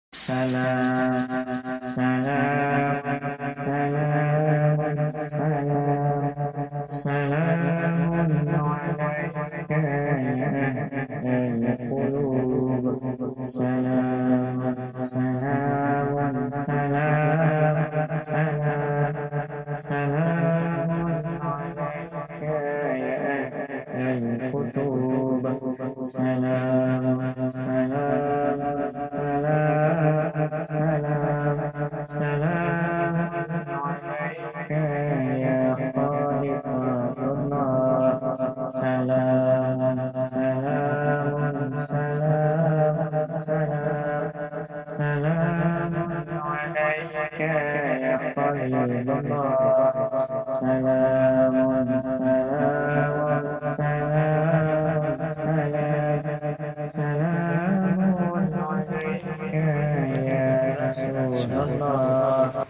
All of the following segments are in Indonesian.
Salam, salam, salam, salam, salamun alaika ya ahlal qulub. Salam, salamun, salam, salam, salamun alaika ya ahlal qulub. Salam, salam, salam, salam, salam alaika ya khalifatullah. Salam, salam, salam, salam, salam alaika ya khalilullah. Salam, salam, salam, salam, salamun alaika ya Rasulullah.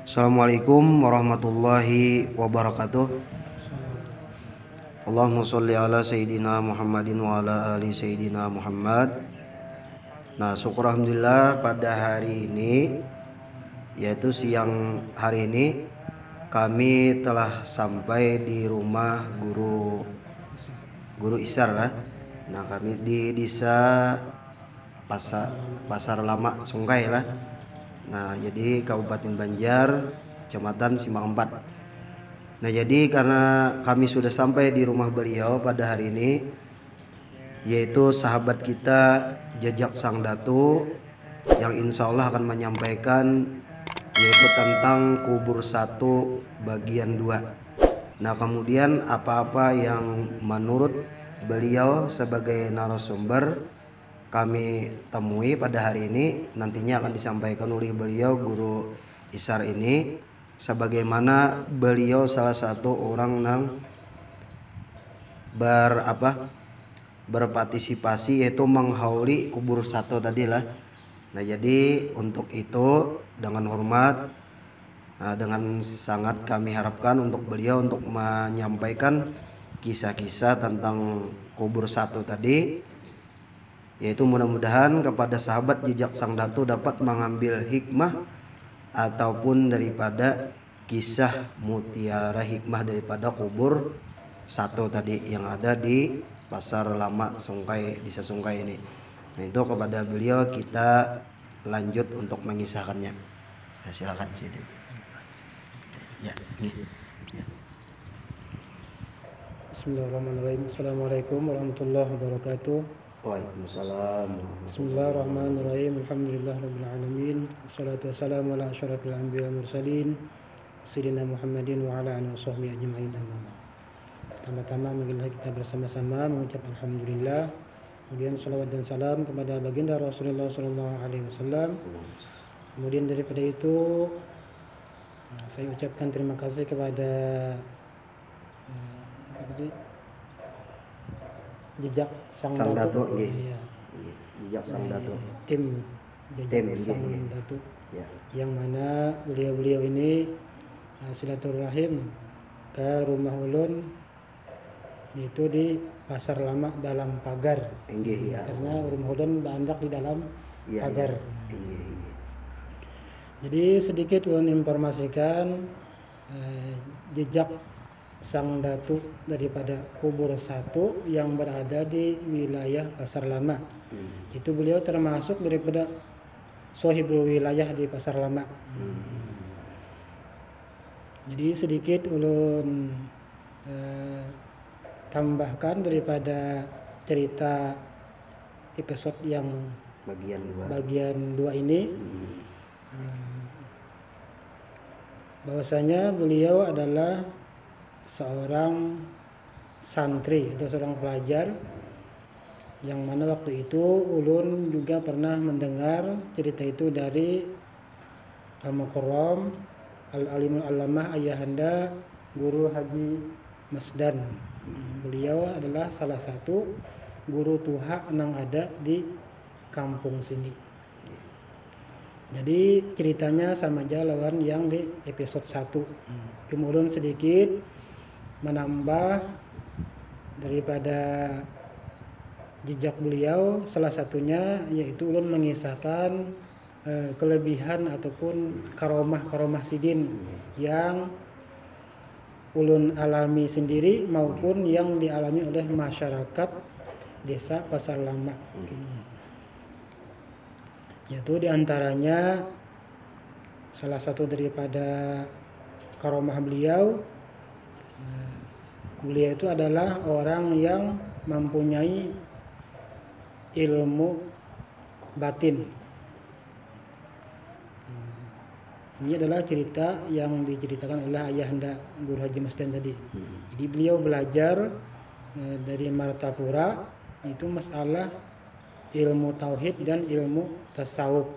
Assalamualaikum warahmatullahi wabarakatuh. Allahumma sholli ala Sayyidina Muhammadin wa ala ali Sayyidina Muhammad. Nah, syukur alhamdulillah pada hari ini, yaitu siang hari ini, kami telah sampai di rumah guru Isar lah. Nah, kami di desa Pasar Lama Sungkai lah. Nah, jadi Kabupaten Banjar, Kecamatan Simbang 4. Nah, jadi karena kami sudah sampai di rumah beliau pada hari ini, yaitu sahabat kita Jejak Sang Datu, yang insya Allah akan menyampaikan yaitu tentang kubur 1 bagian 2. Nah, kemudian apa-apa yang menurut beliau sebagai narasumber kami temui pada hari ini nantinya akan disampaikan oleh beliau guru Isar ini, sebagaimana beliau salah satu orang yang berpartisipasi yaitu menghauli kubur 1 tadi lah. Nah, jadi untuk itu dengan hormat, dengan sangat kami harapkan untuk beliau untuk menyampaikan kisah-kisah tentang kubur 1 tadi, yaitu mudah-mudahan kepada sahabat Jejak Sang Datu dapat mengambil hikmah ataupun daripada kisah mutiara hikmah daripada kubur 1 tadi yang ada di Pasar Lama Sungkai, Desa Sungkai ini. Nah, itu kepada beliau kita lanjut untuk mengisahkannya. Ya, silakan Sidi. Ya, ini. Ya. Bismillahirrahmanirrahim. Assalamualaikum warahmatullahi wabarakatuh. Waalaikumsalam. Bismillahirrahmanirrahim. Alhamdulillahirabbil alamin. Wassalatu wassalamu ala asyrafil anbiya'i wal mursalin sayyidina Muhammadin wa ala alihi washabbihi ajmain. Pertama-tama marilah kita bersama-sama mengucap alhamdulillah, kemudian salawat dan salam kepada baginda Rasulullah sallallahu alaihi wasallam. Kemudian daripada itu saya ucapkan terima kasih kepada Jejak Sang Datu, ya. Jejak Sang Datu, tim Jejak Sang Datu, ya. Yang mana beliau ini silaturahim ke rumah ulun, yaitu di Pasar Lama dalam pagar. Ya. Karena rumah ulun bandak di dalam pagar. Ya. Jadi sedikit ulun informasikan jejak Sang Datu daripada kubur 1 yang berada di wilayah Pasar Lama. Itu beliau termasuk daripada sohibul wilayah di Pasar Lama. Jadi sedikit ulun tambahkan daripada cerita episode yang bagian 2 ini. Bahwasanya beliau adalah seorang santri atau seorang pelajar, yang mana waktu itu ulun juga pernah mendengar cerita itu dari Al-Mukarram Al-Alimul Allamah Ayahanda Guru Haji Masdan. Beliau adalah salah satu guru tuha yang ada di kampung sini. Jadi ceritanya sama aja lawan yang di episode 1. Cuma ulun sedikit menambah daripada jejak beliau, salah satunya yaitu ulun mengisahkan kelebihan ataupun karomah sidin yang ulun alami sendiri maupun yang dialami oleh masyarakat desa Pasar Lama. Yaitu diantaranya salah satu daripada karomah beliau, beliau itu adalah orang yang mempunyai ilmu batin. Ini adalah cerita yang diceritakan oleh ayahanda Guru Haji Masdan tadi. Jadi beliau belajar dari Martapura itu masalah ilmu tauhid dan ilmu tasawuf.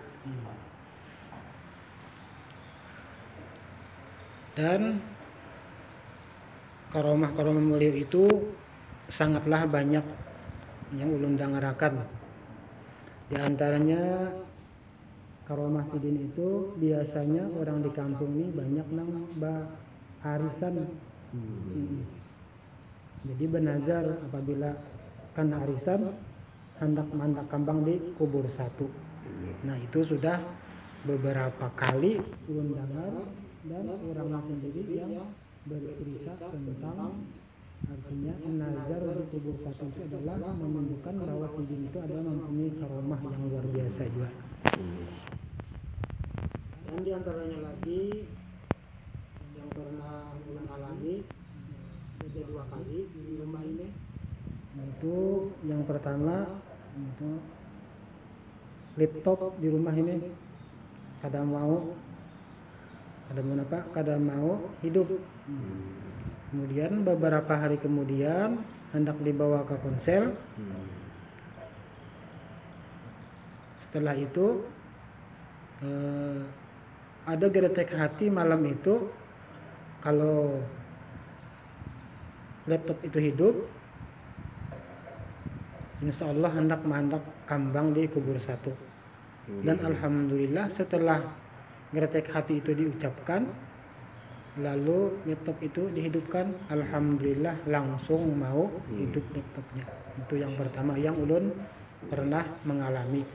Dan karomah-karomah beliau itu sangatlah banyak yang ulun dengarakan. Di antaranya karomah sidin itu biasanya orang di kampung ini banyak nang arisan. Jadi benazar apabila kan arisan hendak mandak kambang di kubur satu. Nah itu sudah beberapa kali ulun dengar dan orang sendiri yang bercerita tentang artinya nazar di kubur satu itu adalah menunjukkan bahwa sidin itu adalah mempunyai karomah yang luar biasa juga. Dan diantaranya lagi yang pernah ulun alami ada 2 kali di rumah ini. Itu yang pertama itu laptop di rumah ini kadang mau hidup. Kemudian beberapa hari kemudian hendak dibawa ke ponsel. Setelah itu ada geretek hati malam itu kalau laptop itu hidup, insya Allah hendak mandak kambang di kubur satu. Dan alhamdulillah setelah geretek hati itu diucapkan, lalu laptop itu dihidupkan, alhamdulillah langsung mau hidup laptopnya. Itu yang pertama yang ulun pernah mengalami.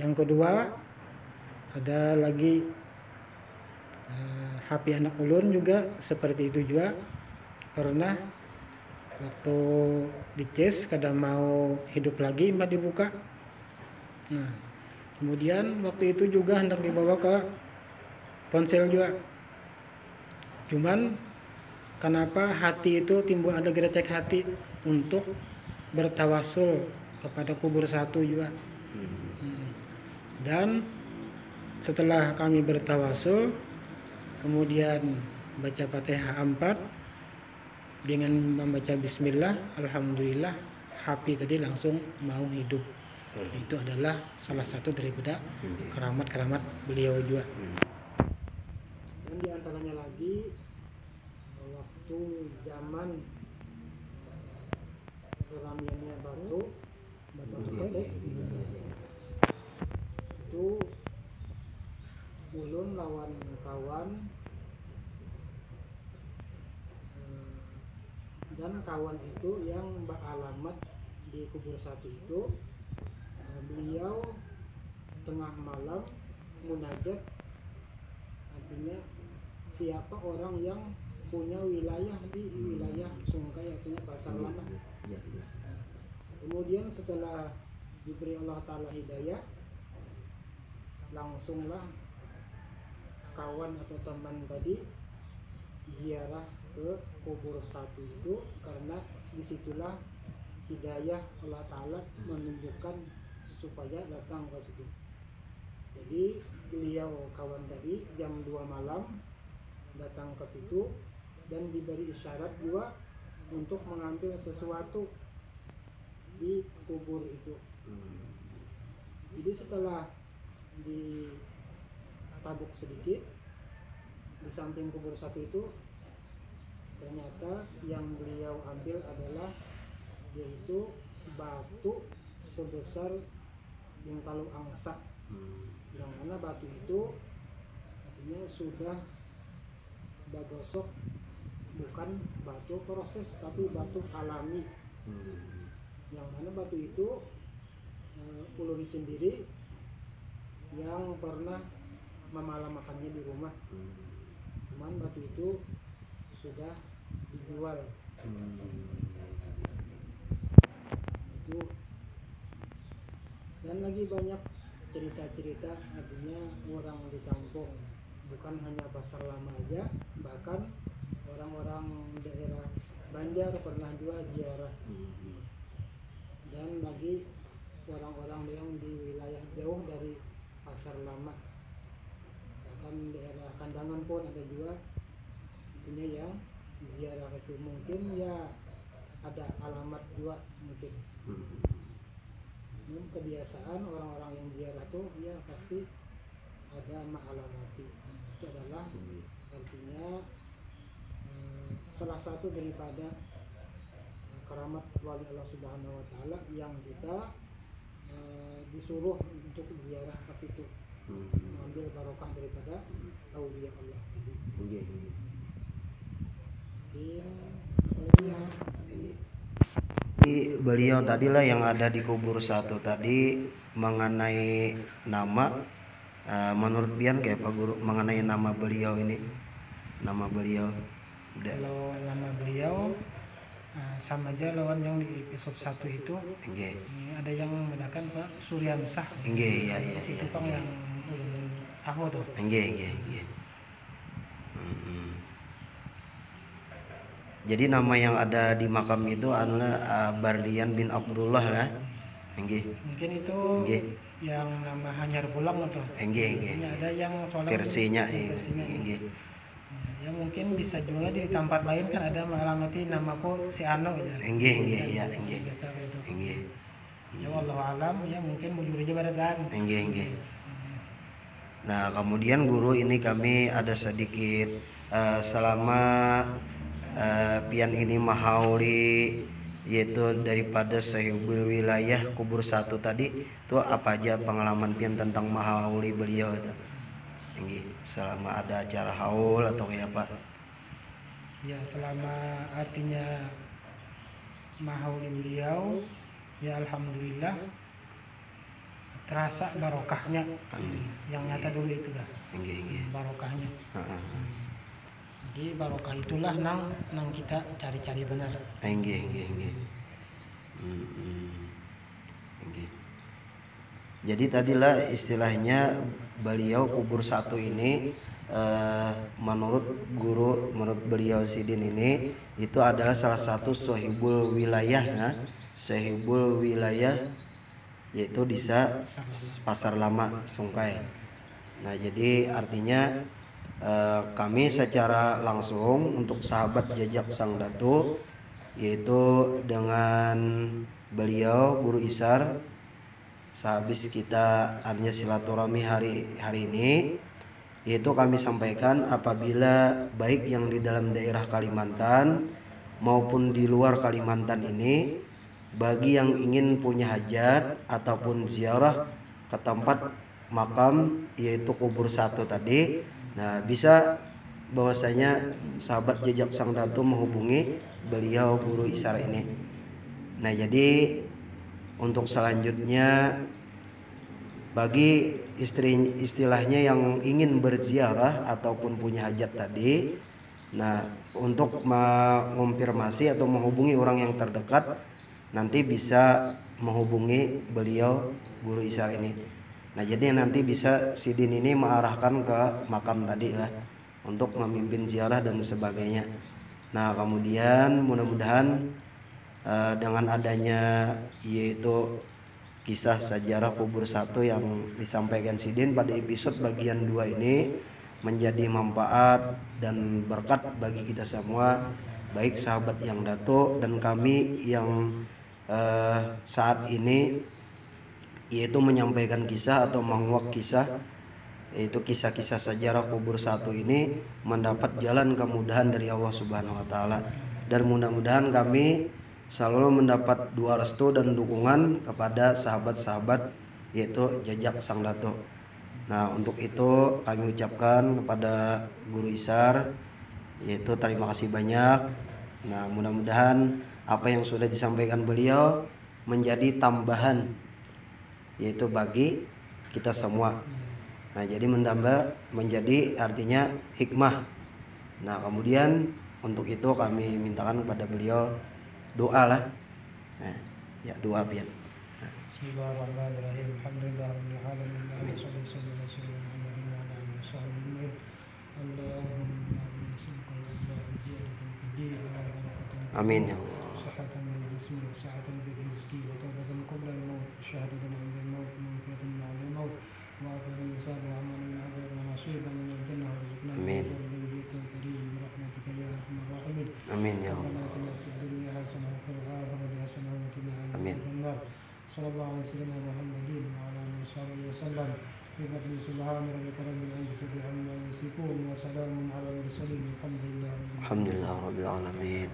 Yang kedua ada lagi HP anak ulun juga seperti itu juga, pernah waktu dicas kadang mau hidup lagi mbak dibuka. Nah kemudian waktu itu juga hendak dibawa ke ponsel juga, cuman kenapa hati itu timbul ada geretek hati untuk bertawasul kepada kubur satu juga. Dan setelah kami bertawasul kemudian baca Fatihah 4 dengan membaca bismillah, alhamdulillah HP tadi langsung mau hidup. Itu adalah salah satu daripada keramat-keramat beliau juga. Dan diantaranya lagi waktu zaman ramiannya batu ketek itu ulun lawan kawan, dan kawan itu yang beralamat di kubur satu itu, beliau tengah malam munajat, artinya siapa orang yang punya wilayah di wilayah Sungkai, artinya Pasar Lama. Kemudian setelah diberi Allah Ta'ala hidayah, langsunglah kawan atau teman tadi ziarah ke kubur satu itu, karena disitulah hidayah Allah Ta'ala menunjukkan supaya datang ke situ. Jadi beliau kawan tadi jam 2 malam datang ke situ dan diberi isyarat juga untuk mengambil sesuatu di kubur itu. Jadi setelah ditabuk sedikit di samping kubur satu itu, ternyata yang beliau ambil adalah yaitu batu sebesar jengkalu angsa, yang mana batu itu artinya sudah bagosok, bukan batu proses tapi batu alami. Yang mana batu itu ulun sendiri yang pernah memalamakannya di rumah. Cuman batu itu sudah dijual. Itu, dan lagi banyak cerita-cerita, artinya orang di kampung, bukan hanya Pasar Lama aja, bahkan orang-orang daerah Banjar pernah juga ziarah. Dan lagi orang-orang yang di wilayah jauh dari Pasar Lama, bahkan daerah Kandangan pun ada juga, artinya yang ziarah itu. Mungkin ya ada alamat juga mungkin. Ini kebiasaan orang-orang yang ziarah tuh ya pasti ada ma'alamati. Itu adalah artinya salah satu daripada keramat wali Allah Subhanahu wa taala yang kita disuruh untuk ziarah ke situ, mengambil barokah daripada aulia Allah. Apalagi yang Beliau tadilah yang ada di kubur 1 tadi mengenai nama, menurut Pian kayak Pak Guru mengenai nama beliau ini, nama beliau. kalau nama beliau sama aja lawan yang di episode 1 itu. Nggih. Ada yang membedakan Pak Suryansah. Nggih, iya. Itu Pak yang ulun tahu tuh. Nggih. Jadi nama yang ada di makam itu adalah Barlian bin Abdullah lah. Nggih. Mungkin itu Nggih. yang nama Hanyar Bulang atau. Nggih. Ini ada yang soalnya Versinya. Nggih. Ya mungkin bisa juga di tempat lain kan ada mengalamati namaku si Ano ya. Nggih. Biasa itu. Nggih. Ya wallahu alam, ya mungkin bujur aja baradan. Nggih. Nah, kemudian guru ini kami ada sedikit selama Pian ini mahauli, yaitu daripada sahibul wilayah kubur 1 tadi itu apa aja pengalaman Pian tentang mahauli beliau itu. Nggih, selama ada acara haul atau kayak apa? Ya selama artinya mahauli beliau, ya alhamdulillah terasa barokahnya. Yang nyata dulu itu dah. Nggih. Barokahnya. Jadi barokah itulah nang kita cari-cari benar. Nggih. Jadi tadilah istilahnya beliau kubur 1 ini menurut beliau Sidin ini itu adalah salah satu sahibul wilayah, sahibul wilayah, yaitu di Pasar Lama Sungkai. Nah, jadi artinya kami secara langsung untuk sahabat jejak Sang Datu, yaitu dengan beliau Guru Isar, sehabis kita adanya silaturahmi hari ini, yaitu kami sampaikan apabila baik yang di dalam daerah Kalimantan maupun di luar Kalimantan ini, bagi yang ingin punya hajat ataupun ziarah ke tempat makam yaitu kubur 1 tadi, nah bisa bahwasanya sahabat jejak Sang Datu menghubungi beliau Guru Isar ini. Nah, jadi untuk selanjutnya bagi istilahnya yang ingin berziarah ataupun punya hajat tadi, nah untuk mengonfirmasi atau menghubungi orang yang terdekat, nanti bisa menghubungi beliau Guru Isar ini. Nah, jadi nanti bisa Sidin ini mengarahkan ke makam tadi lah untuk memimpin ziarah dan sebagainya. Nah, kemudian mudah-mudahan dengan adanya yaitu kisah sejarah kubur 1 yang disampaikan Sidin pada episode bagian 2 ini menjadi manfaat dan berkat bagi kita semua, baik sahabat yang Dato dan kami yang saat ini yaitu menyampaikan kisah atau menguak kisah, yaitu kisah-kisah sejarah kubur 1 ini mendapat jalan kemudahan dari Allah Subhanahu wa taala, dan mudah-mudahan kami selalu mendapat doa restu dan dukungan kepada sahabat-sahabat yaitu jejak Sang Dato. Nah, untuk itu kami ucapkan kepada Guru Isar yaitu terima kasih banyak. Nah, mudah-mudahan apa yang sudah disampaikan beliau menjadi tambahan yaitu bagi kita semua. Nah, jadi menjadi artinya hikmah. Nah, kemudian untuk itu kami mintakan kepada beliau doa lah. Nah, ya doa pian. Bismillahirrahmanirrahim. Alhamdulillahirabbil alamin. Wassalatu wassalamu ala Muhammadin wa ala alihi wasallam. Allahumma inni nas'aluka ya Allah ziyadatan fid din wa barakatan. Amin ya Allah. Sihhatan min jismi wa sa'atan fi rizqi wa tawbatan qabla al-maut, syahadatan 'inda al-maut, maghfiratan ba'da al-maut, wa afwan lisan wa amalan min 'adab wa nasiban min al-jannah wa rizqna Amin. Amin ya Allah. Amin. Sallallahu alaihi wasallam Muhammadin wa ala alihi wasallam. Biqadri subhana rabbika rabbil izzati amma yasifun wa salamun ala mursalin. Alhamdulillah rabbil alamin.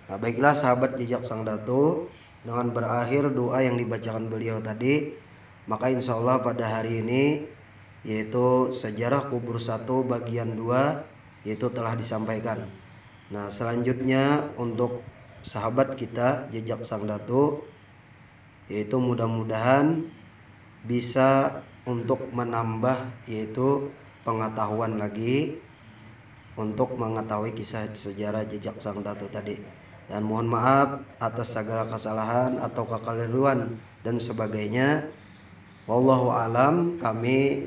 Nah, baiklah sahabat jejak Sang Dato, dengan berakhir doa yang dibacakan beliau tadi, maka insya Allah pada hari ini yaitu sejarah kubur 1 bagian 2 yaitu telah disampaikan. Nah, selanjutnya untuk sahabat kita jejak Sang Dato, yaitu mudah-mudahan bisa untuk menambah yaitu pengetahuan lagi untuk mengetahui kisah sejarah jejak Sang Dato tadi. Dan mohon maaf atas segala kesalahan atau kekeliruan dan sebagainya. Wallahu alam, kami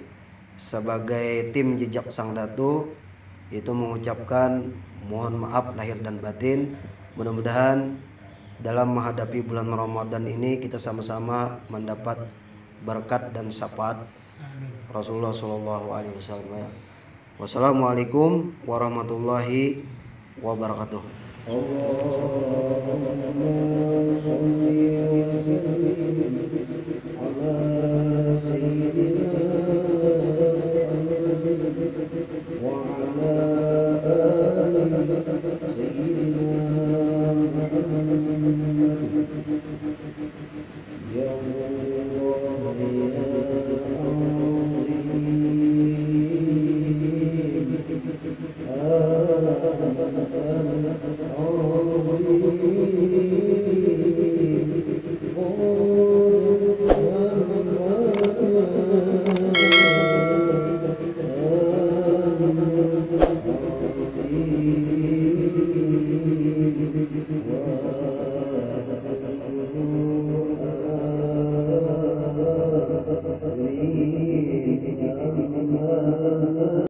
sebagai tim jejak Sang Dato itu mengucapkan mohon maaf lahir dan batin. Mudah-mudahan dalam menghadapi bulan Ramadan ini kita sama-sama mendapat berkat dan syafaat Rasulullah SAW. Wassalamualaikum warahmatullahi wabarakatuh. Allahumma shalli wa sallim ala sayyidina wa ala ali sayyidina Muhammad. Ya Allah